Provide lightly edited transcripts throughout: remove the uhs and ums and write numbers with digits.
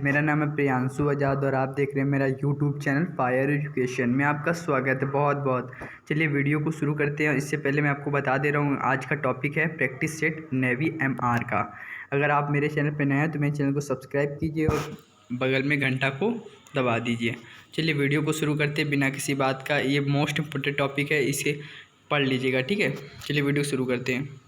मेरा नाम है प्रियांशु आज़ाद और आप देख रहे हैं मेरा यूट्यूब चैनल फायर एजुकेशन में आपका स्वागत है बहुत बहुत। चलिए वीडियो को शुरू करते हैं। इससे पहले मैं आपको बता दे रहा हूँ आज का टॉपिक है प्रैक्टिस सेट नेवी एमआर का। अगर आप मेरे चैनल पर नए हैं तो मेरे चैनल को सब्सक्राइब कीजिए और बगल में घंटा को दबा दीजिए। चलिए वीडियो को शुरू करते हैं बिना किसी बात का। ये मोस्ट इम्पोर्टेंट टॉपिक है, इसे पढ़ लीजिएगा, ठीक है। चलिए वीडियो शुरू करते हैं।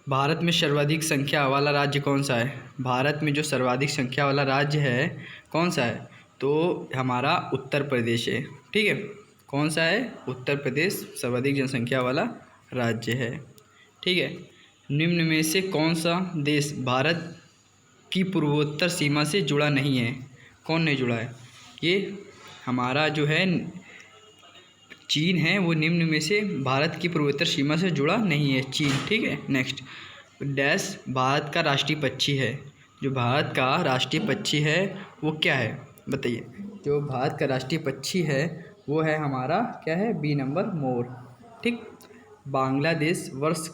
भारत में सर्वाधिक संख्या वाला राज्य कौन सा है? भारत में जो सर्वाधिक संख्या वाला राज्य है कौन सा है? तो हमारा उत्तर प्रदेश है, ठीक है। कौन सा है? उत्तर प्रदेश सर्वाधिक जनसंख्या वाला राज्य है, ठीक है। निम्न में से कौन सा देश भारत की पूर्वोत्तर सीमा से जुड़ा नहीं है? कौन नहीं जुड़ा है? ये हमारा जो है चीन है, वो निम्न में से भारत की पूर्वोत्तर सीमा से जुड़ा नहीं है, चीन, ठीक है। नेक्स्ट, डैश भारत का राष्ट्रीय पक्षी है। जो भारत का राष्ट्रीय पक्षी है वो क्या है बताइए? जो भारत का राष्ट्रीय पक्षी है वो है हमारा क्या है? बी नंबर, मोर, ठीक। बांग्लादेश वर्ष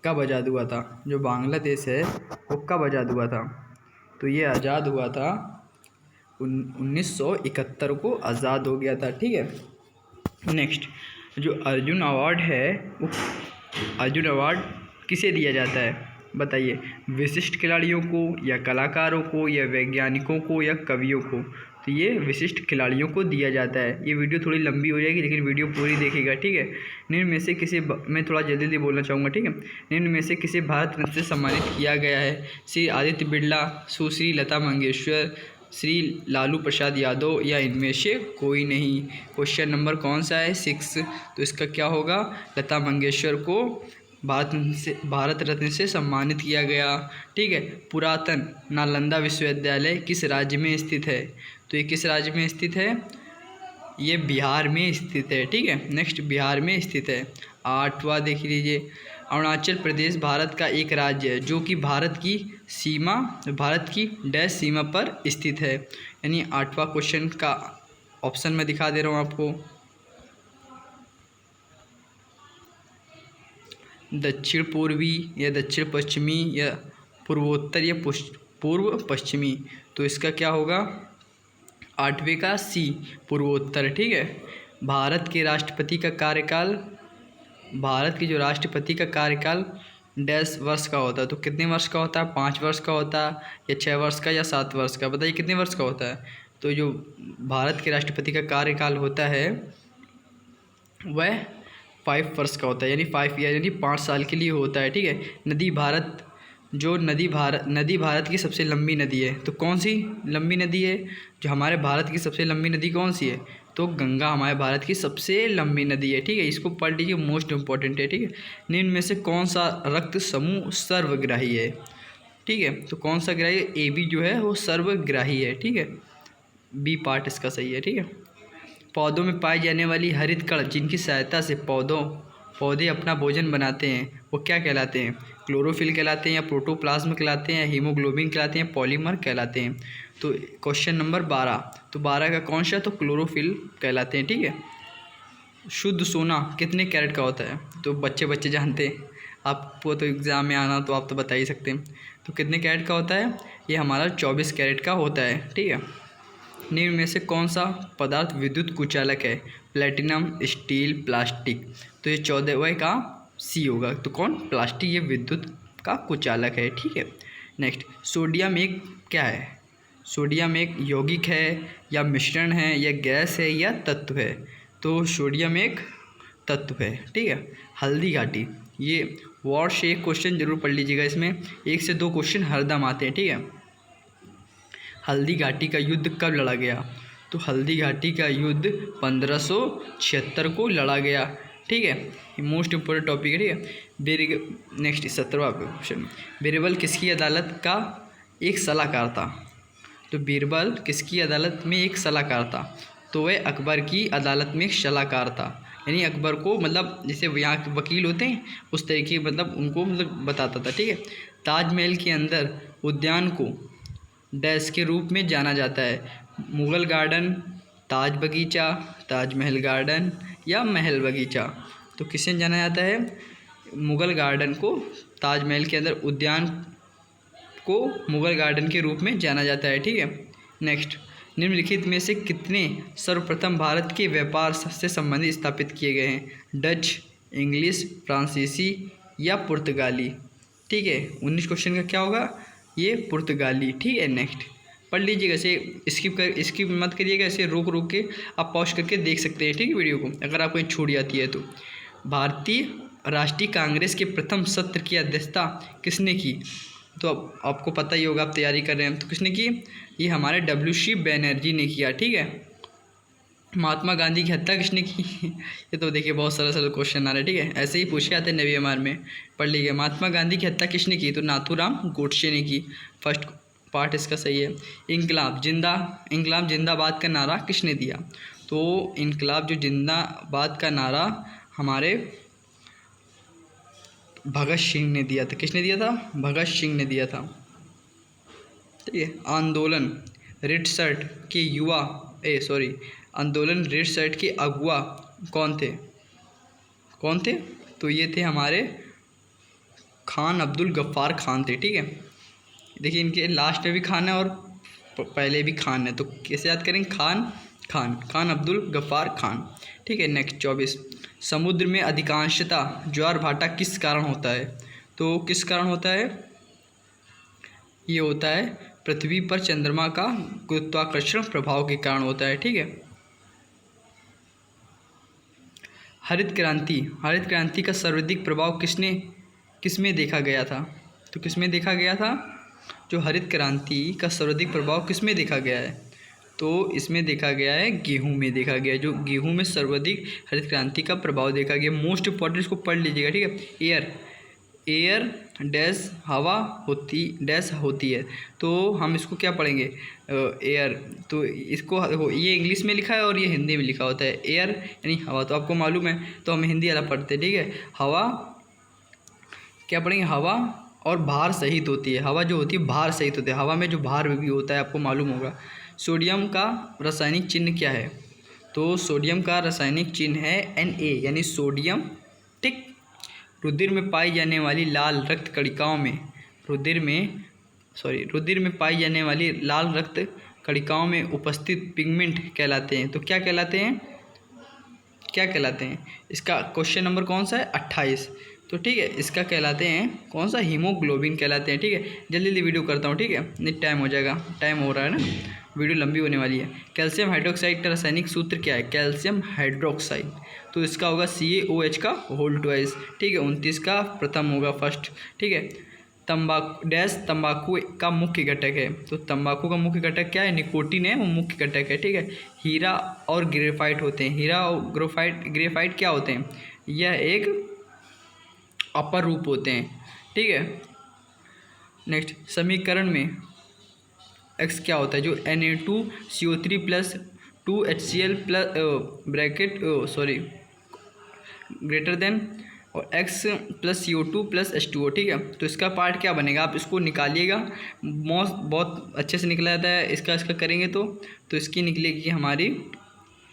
कब आज़ाद हुआ था? जो बांग्लादेश है वो कब आज़ाद हुआ था? तो ये आज़ाद हुआ था 1971 को आज़ाद हो गया था, ठीक है। नेक्स्ट, जो अर्जुन अवार्ड है वो अर्जुन अवार्ड किसे दिया जाता है बताइए? विशिष्ट खिलाड़ियों को या कलाकारों को या वैज्ञानिकों को या कवियों को? तो ये विशिष्ट खिलाड़ियों को दिया जाता है। ये वीडियो थोड़ी लंबी हो जाएगी लेकिन वीडियो पूरी देखिएगा, ठीक है। निम्न में से किसे, मैं थोड़ा जल्दी जल्दी बोलना चाहूँगा, ठीक है। निम्न में से किसे भारत रत्न से सम्मानित किया गया है? श्री आदित्य बिरला, सुश्री लता मंगेशकर, श्री लालू प्रसाद यादव या इनमें से कोई नहीं? क्वेश्चन नंबर कौन सा है? 6। तो इसका क्या होगा? लता मंगेशकर को भारत रत्न से सम्मानित किया गया, ठीक है। पुरातन नालंदा विश्वविद्यालय किस राज्य में स्थित है? तो ये किस राज्य में स्थित है? ये बिहार में स्थित है, ठीक है। नेक्स्ट, बिहार में स्थित है। 8वां देख लीजिए, अरुणाचल प्रदेश भारत का एक राज्य है जो कि भारत की डैश सीमा पर स्थित है। यानी 8वां क्वेश्चन का ऑप्शन मैं दिखा दे रहा हूँ आपको। दक्षिण पूर्वी या दक्षिण पश्चिमी या पूर्वोत्तर या पूर्व पश्चिमी? तो इसका क्या होगा? 8वें का सी, पूर्वोत्तर, ठीक है। भारत के जो राष्ट्रपति का कार्यकाल डैश वर्ष का होता है? तो कितने वर्ष का होता है? 5 वर्ष का होता है या 6 वर्ष का या 7 वर्ष का? बताइए कितने वर्ष का होता है? तो जो भारत के राष्ट्रपति का कार्यकाल होता है वह 5 वर्ष का होता है, यानी 5 ईयर, यानी 5 साल के लिए होता है, ठीक है। नदी भारत की सबसे लंबी नदी है। तो कौन सी लंबी नदी है? जो हमारे भारत की सबसे लंबी नदी कौन सी है? तो गंगा हमारे भारत की सबसे लंबी नदी है, ठीक है। इसको पढ़ लीजिए, मोस्ट इम्पॉर्टेंट है, ठीक है। निम्न में से कौन सा रक्त समूह सर्वग्राही है? ठीक है, तो कौन सा ग्राही है? ए बी जो है वो सर्वग्राही है, ठीक है। बी पार्ट इसका सही है, ठीक है। पौधों में पाई जाने वाली हरित कण जिनकी सहायता से पौधे अपना भोजन बनाते हैं वो क्या कहलाते हैं? क्लोरोफिल कहलाते हैं या प्रोटोप्लाज्म कहलाते हैं या हीमोग्लोबिन कहलाते हैं, पॉलीमर कहलाते हैं? तो क्वेश्चन नंबर 12, तो 12 का कौन सा? तो क्लोरोफिल कहलाते हैं, ठीक है। शुद्ध सोना कितने कैरेट का होता है? तो बच्चे जानते हैं, आपको तो एग्ज़ाम में आना तो आप तो बता ही सकते हैं। तो कितने कैरेट का होता है? ये हमारा 24 कैरेट का होता है, ठीक है। निम्न में से कौन सा पदार्थ विद्युत कुचालक है? Platinum, steel, plastic? तो ये 14वें का सी होगा। तो कौन? प्लास्टिक, ये विद्युत का कुचालक है, ठीक है। नेक्स्ट, सोडियम एक क्या है? सोडियम एक यौगिक है या मिश्रण है या गैस है या तत्व है? तो सोडियम एक तत्व है, ठीक है। हल्दी घाटी, ये वर्ड से एक क्वेश्चन जरूर पढ़ लीजिएगा, इसमें 1 से 2 क्वेश्चन हरदम आते हैं, ठीक है। हल्दी घाटी का युद्ध कब लड़ा गया? तो हल्दी घाटी का युद्ध 1576 को लड़ा गया, ठीक है। ये मोस्ट इम्पोर्टेंट टॉपिक है, ठीक है। नेक्स्ट 17वां क्वेश्चन, बीरबल किसकी अदालत का एक सलाहकार था? तो बीरबल किसकी अदालत में एक सलाहकार था? तो वह अकबर की अदालत में एक सलाहकार था, यानी अकबर को मतलब जैसे यहाँ के वकील होते हैं उस तरीके मतलब उनको मतलब बताता था, ठीक है। ताजमहल के अंदर उद्यान को डैश के रूप में जाना जाता है? मुग़ल गार्डन, ताज बगीचा, ताजमहल गार्डन या महल बगीचा? तो किससे जाना जाता है? मुग़ल गार्डन को, ताजमहल के अंदर उद्यान को मुग़ल गार्डन के रूप में जाना जाता है, ठीक है। नेक्स्ट, निम्नलिखित में से कितने सर्वप्रथम भारत के व्यापार से संबंधित स्थापित किए गए हैं? डच, इंग्लिश, फ्रांसीसी या पुर्तगाली? ठीक है, 19 क्वेश्चन का क्या होगा? ये पुर्तगाली, ठीक है। नेक्स्ट पढ़ लीजिएगा, इसे स्किप मत करिएगा, इसे रोक रोक के आप पॉज करके देख सकते हैं, ठीक है, वीडियो को, अगर आपको छूट जाती है तो। भारतीय राष्ट्रीय कांग्रेस के प्रथम सत्र की अध्यक्षता किसने की? तो अब आपको पता ही होगा, आप तैयारी कर रहे हैं, तो किसने की? ये हमारे WC बनर्जी ने किया, ठीक है। महात्मा गांधी की हत्या किसने की? ये तो देखिए बहुत सरल सरल क्वेश्चन आ रहे हैं, ठीक है, ऐसे ही पूछे आते हैं नवी एमआर में, पढ़ लीजिए। महात्मा गांधी की हत्या किसने की? तो नाथूराम गोडसे ने की। फर्स्ट पार्ट इसका सही है। इनकलाब जिंदाबाद का नारा किसने दिया? तो इनकलाब जो जिंदाबाद का नारा हमारे भगत सिंह ने दिया था। किसने दिया था? भगत सिंह ने दिया था, ठीक है। आंदोलन रेड शर्ट के अगुआ कौन थे? तो ये थे हमारे खान अब्दुल गफ्फार खान थे, ठीक है। देखिए इनके लास्ट में भी खान है और पहले भी खान है, तो कैसे याद करेंगे? खान अब्दुल गफ्फार खान, ठीक है। नेक्स्ट 24, समुद्र में अधिकांशतः ज्वार भाटा किस कारण होता है? तो किस कारण होता है? ये होता है पृथ्वी पर चंद्रमा का गुरुत्वाकर्षण प्रभाव के कारण होता है, ठीक है। हरित क्रांति का सर्वाधिक प्रभाव किसमें देखा गया था? तो किसमें देखा गया था? जो हरित क्रांति का सर्वाधिक प्रभाव किसमें देखा गया है? तो इसमें देखा गया है गेहूं में देखा गया है। जो गेहूं में सर्वाधिक हरित क्रांति का प्रभाव देखा गया। मोस्ट इंपॉर्टेंट इसको पढ़ लीजिएगा, ठीक है। एयर डैश हवा होती है, तो हम इसको क्या पढ़ेंगे? एयर, तो इसको ये इंग्लिश में लिखा है और ये हिंदी में लिखा होता है। एयर यानी हवा, तो आपको मालूम है, तो हम हिंदी वाला पढ़ते हैं, ठीक है। हवा क्या पढ़ेंगे? हवा और भार सहित होती है। हवा जो होती है भार सहित होती है, हवा में जो भार भी होता है आपको मालूम होगा। सोडियम का रासायनिक चिन्ह क्या है? तो सोडियम का रासायनिक चिन्ह है Na यानी सोडियम, ठीक। रुधिर में पाई जाने वाली लाल रक्त कणिकाओं में रुधिर में पाई जाने वाली लाल रक्त कणिकाओं में उपस्थित पिगमेंट कहलाते हैं। तो क्या कहलाते हैं? इसका क्वेश्चन नंबर कौन सा है? 28। तो ठीक है, इसका कहलाते हैं कौन सा? हीमोग्लोबिन कहलाते हैं, ठीक है। जल्दी वीडियो करता हूँ, ठीक है, नहीं टाइम हो जाएगा, टाइम हो रहा है ना, वीडियो लंबी होने वाली है। कैल्शियम हाइड्रोक्साइड का रासायनिक सूत्र क्या है? कैल्शियम हाइड्रोक्साइड, तो इसका होगा CaOH का होल ट्वाइस, ठीक है। 29 का प्रथम होगा फर्स्ट, ठीक है। तंबाकू का मुख्य घटक है, तो तंबाकू का मुख्य घटक क्या है? निकोटीन है, वो मुख्य घटक है, ठीक है। हीरा और ग्रेफाइट होते हैं। हीरा और ग्रेफाइट क्या होते हैं? यह एक अपर रूप होते हैं, ठीक है। नेक्स्ट, समीकरण में x क्या होता है? जो Na2CO3 plus 2HCl plus greater than और x plus CO2 plus H2O, ठीक है। तो इसका पार्ट क्या बनेगा? आप इसको निकालिएगा, बहुत अच्छे से निकला जाता है। इसका करेंगे तो इसकी निकलेगी हमारी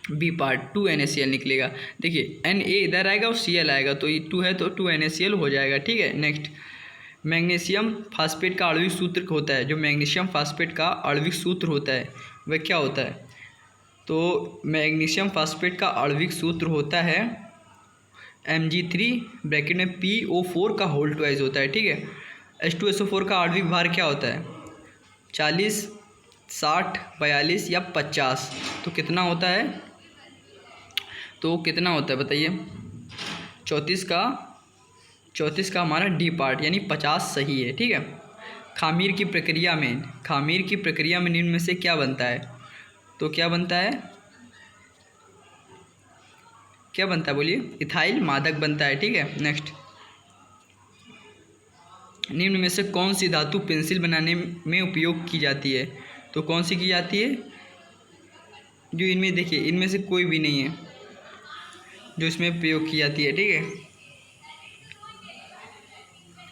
बी पार्ट 2NaCl निकलेगा। देखिए Na इधर आएगा और Cl आएगा, तो ये 2 है तो 2NaCl हो जाएगा, ठीक है। नेक्स्ट, मैग्नीशियम फास्फेट का आणविक सूत्र होता है। जो मैग्नीशियम फास्फेट का आणविक सूत्र होता है वह क्या होता है? तो मैग्नीशियम फास्फेट का आणविक सूत्र होता है Mg3 ब्रैकेट में PO4 का होल ट्वाइस होता है, ठीक है। H2SO4 का आणविक भार क्या होता है? 40, 60, 42 या 50, तो कितना होता है? बताइए। 34 का हमारा डी पार्ट यानी 50 सही है, ठीक है। खामीर की प्रक्रिया में निम्न में से क्या बनता है? तो क्या बनता है? बोलिए। इथाइल मादक बनता है, ठीक है। नेक्स्ट, निम्न में से कौन सी धातु पेंसिल बनाने में उपयोग की जाती है? तो कौन सी की जाती है? जो इनमें देखिए, इनमें से कोई भी नहीं है जो इसमें प्रयोग की जाती है, ठीक है।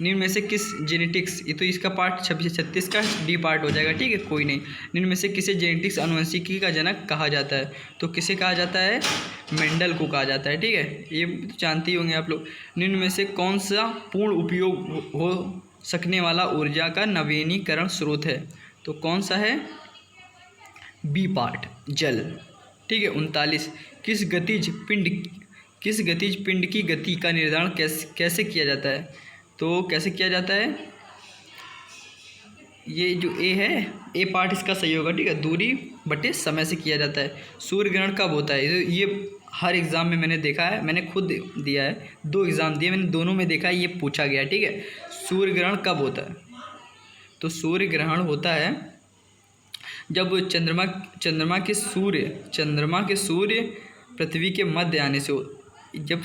निम्न में से किस जेनेटिक्स, ये तो इसका पार्ट 36 का डी पार्ट हो जाएगा, ठीक है, कोई नहीं। निम्न में से किसे जेनेटिक्स अनुवंशिकी का जनक कहा जाता है, तो किसे कहा जाता है, मेंडल को कहा जाता है, ठीक है, ये जानते ही होंगे आप लोग। निम्न में से कौन सा पूर्ण उपयोग हो सकने वाला ऊर्जा का नवीनीकरण स्रोत है, तो कौन सा है, बी पार्ट, जल, ठीक है। 39, किस गतिज पिंड की गति का निर्धारण कैसे किया जाता है, तो कैसे किया जाता है, ये जो ए है, ए पार्ट इसका सही होगा, ठीक है, दूरी बटे समय से किया जाता है। सूर्य ग्रहण कब होता है, ये हर एग्ज़ाम में मैंने देखा है, मैंने खुद दिया है, 2 एग्ज़ाम दिए मैंने, दोनों में देखा है, ये पूछा गया, ठीक है। सूर्य ग्रहण कब होता है, तो सूर्य ग्रहण होता है जब चंद्रमा के सूर्य पृथ्वी के मध्य आने से, जब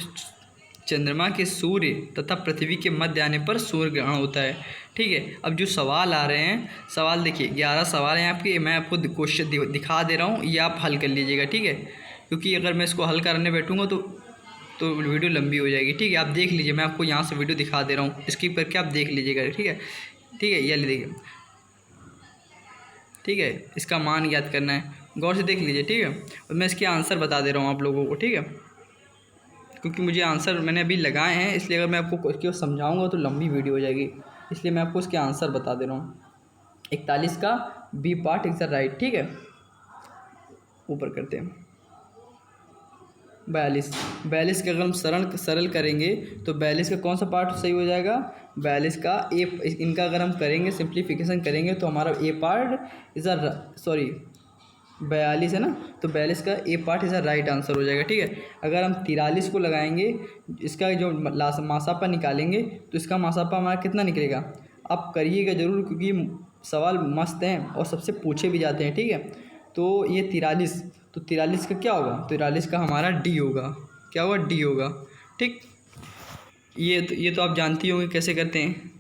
चंद्रमा के सूर्य तथा पृथ्वी के मध्य आने पर सूर्य ग्रहण होता है, ठीक है। अब जो सवाल आ रहे हैं, सवाल देखिए 11 सवाल हैं आपके, मैं आपको क्वेश्चन दिखा दे रहा हूँ, ये आप हल कर लीजिएगा, ठीक है, क्योंकि अगर मैं इसको हल करने बैठूँगा तो वीडियो लंबी हो जाएगी, ठीक है। आप देख लीजिए, मैं आपको यहाँ से वीडियो दिखा दे रहा हूँ, स्किप करके आप देख लीजिएगा, ठीक है, ठीक है, ये देखिए, ठीक है, इसका मान याद करना है, गौर से देख लीजिए, ठीक है। और मैं इसके आंसर बता दे रहा हूँ आप लोगों को, ठीक है, क्योंकि मुझे आंसर मैंने अभी लगाए हैं, इसलिए अगर मैं आपको इसको समझाऊंगा तो लंबी वीडियो हो जाएगी, इसलिए मैं आपको इसके आंसर बता दे रहा हूँ। 41 का B part is the right, ठीक है। ऊपर करते हैं 42 का अगर हम सरल करेंगे तो 42 का कौन सा पार्ट सही हो जाएगा, 42 का ए, इनका अगर हम करेंगे सिंप्लीफिकेशन करेंगे तो हमारा ए पार्ट इज़ 42 है ना, तो 42 का ए पार्ट इज़ राइट आंसर हो जाएगा, ठीक है। अगर हम 43 को लगाएंगे, इसका जो मासापा निकालेंगे तो इसका मासापा हमारा कितना निकलेगा, आप करिएगा ज़रूर, क्योंकि सवाल मस्त हैं और सबसे पूछे भी जाते हैं, ठीक है। तो ये 43, तो 43 का क्या होगा, 43 का हमारा डी होगा, क्या होगा, डी होगा, ठीक। ये तो आप जानती होंगे कैसे करते हैं।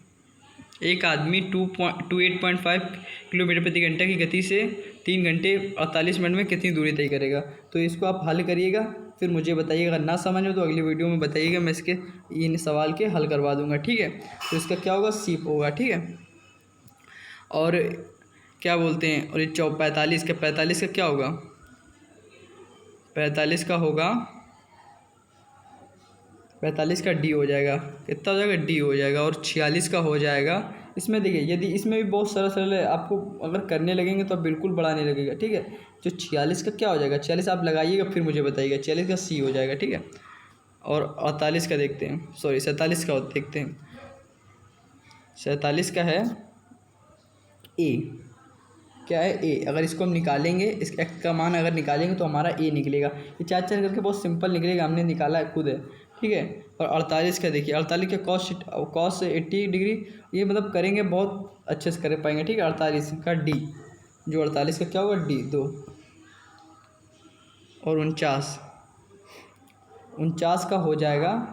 एक आदमी 28.5 किलोमीटर प्रति घंटा की गति से 3 घंटे 48 मिनट में कितनी दूरी तय करेगा, तो इसको आप हल करिएगा, फिर मुझे बताइएगा, अगर ना समझ हो तो अगली वीडियो में बताइएगा, मैं इसके इन सवाल के हल करवा दूंगा, ठीक है। तो इसका क्या होगा, सी होगा, ठीक है। और क्या बोलते हैं, और ये 45 का क्या होगा, 45 का होगा, 45 का डी हो जाएगा, कितना हो जाएगा, डी हो जाएगा। और 46 का हो जाएगा, इसमें देखिए, यदि इसमें भी बहुत सरल है, आपको अगर करने लगेंगे तो आप बिल्कुल बढ़ाने लगेगा, ठीक है। जो 46 का क्या हो जाएगा, 46 आप लगाइएगा फिर मुझे बताइएगा, 46 का सी हो जाएगा, ठीक है। और 48 का देखते हैं, 47 का देखते हैं, 47 का है ए, क्या है, ए। अगर इसको हम निकालेंगे, इस एक्स का मान अगर निकालेंगे तो हमारा ए निकलेगा, ये 4 करके बहुत सिंपल निकलेगा, हमने निकाला है खुद है, ठीक है। और 48 का देखिए, 48 का कॉस 80 डिग्री, ये मतलब करेंगे बहुत अच्छे से कर पाएंगे, ठीक है। 48 का डी, जो 48 का क्या होगा, डी 2। और 49 का हो जाएगा,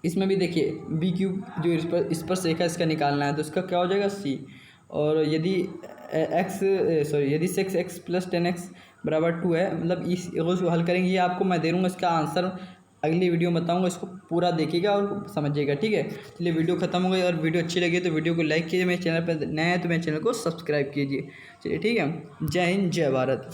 इसमें भी देखिए बी क्यूब जो इस पर सेका इसका निकालना है, तो इसका क्या हो जाएगा, सी। और यदि यदि 6x + 10x = 2 है, मतलब इसको हल करेंगे, ये आपको मैं दे दूँगा, इसका आंसर अगली वीडियो में बताऊँगा, इसको पूरा देखिएगा और समझिएगा, ठीक है। चलिए वीडियो खत्म हो गई, और वीडियो अच्छी लगी तो वीडियो को लाइक कीजिए, मेरे चैनल पर नए हैं तो मेरे चैनल को सब्सक्राइब कीजिए, चलिए ठीक है। जय हिंद, जय भारत।